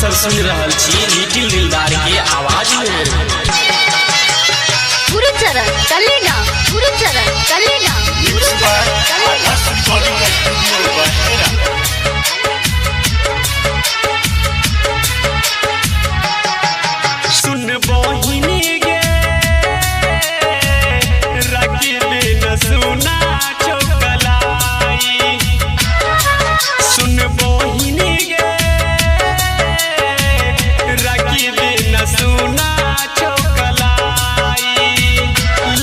सब सुन रहल छी लिटिल दिलदार के आवाज में। गुरुचरण कलेगा, गुरुचरण कलेगा, गुरुचरण कलेगा। सुन बहिनी गे रखिले न सुना चौकलाई। सुन बहिनी गे रखिले न सुना चौकलाई।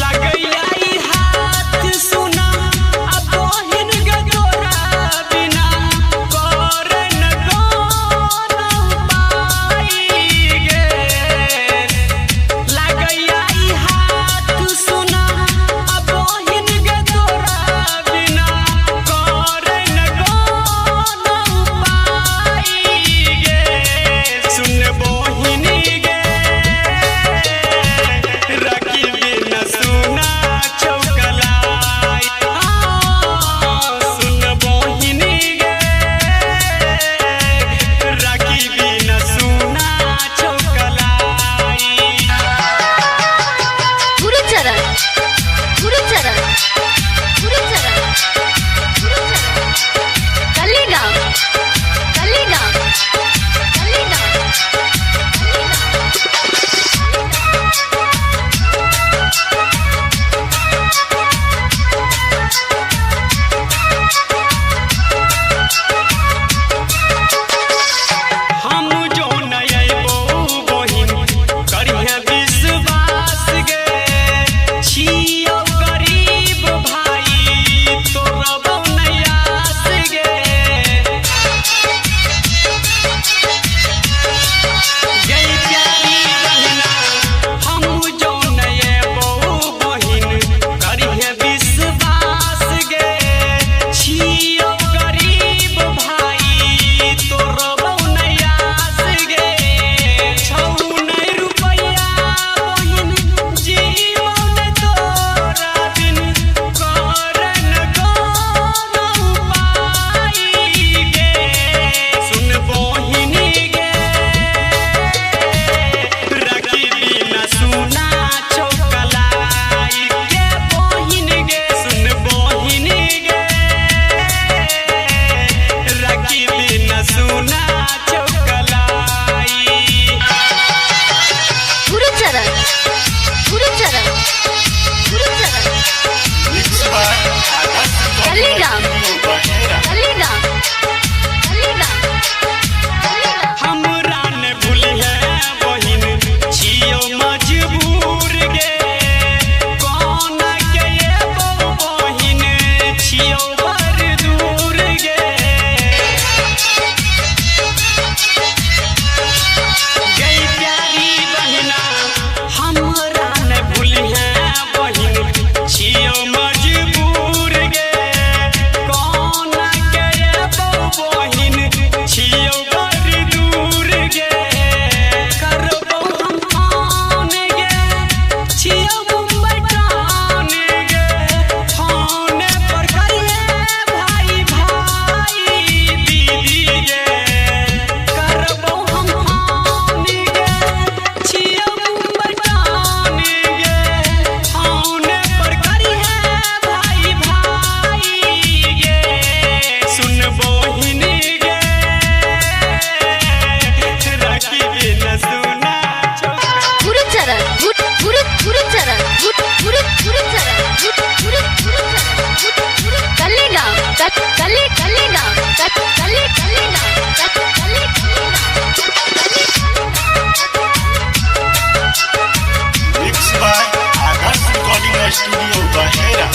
लगैया ई हाथ सुना अब बहिन गे तोरा बिना करे न कोनो उपाय गे। लगैया ई हाथ सुना अब बहिन गे तोरा बिना करे न कोनो उपाय गे। सुन बहिनी गे रखिले न सुना चौकलाई। सुन बहिनी गे रखिले न सुना चौकलाई। गुरुचरण, गुरुचरण, गुरुचरण, गुरुचरण कलेगा, कलेगा, कलेगा, हम जो नय अयबो बहिन करिहे विश्वास गे। छियौ गरीब भाई तोरबो नयास गे। गई प्यारी बहिना हम जो नय अयबो बहिन करिहे विश्वास गे। छियौ गरीब भाई तोरबो नयास गे। छौ नै रुपैया बहिन जीवन तोरा बिन करे न कोनो उपाय गे। सुन बहिनी गे रखिले न सुना चौकलाई गे। बहिन गे सुन बहिनी गे रखिले न सुना चौकलाई। गुरुचरण, गुरुचरण, गुरुचरण कलेगा, कलेगा, कलेगा, कलेगा। हमरा ने भूलिहे बहिन छियौ मजबूर गे। कोना के एबो बहिन छियौ बड़ दूर गे। गई प्यारी बहिना हमरा ने भूलिहे बहिन छियौ मजबूर गे। कोना के एबो बहिन छियौ बड़ दूर गे। करबो हम फोन गे छियौ मुंबई टाउन गे। फोन पर करिए भाई भाई दीदी गे। करबो हम फोन गे छियौ मुंबई टाउन गे। फोन पर करिए भाई भाई गे। सुन बहिनी गे रखिले न सुना चौकलाई। गुरुचरण, गुरुचरण, गुरुचरण, गुरुचरण कलेगा, कले कलेगा, कले कलेगा, कले Mixed by Agas Recording Studio, Bahera.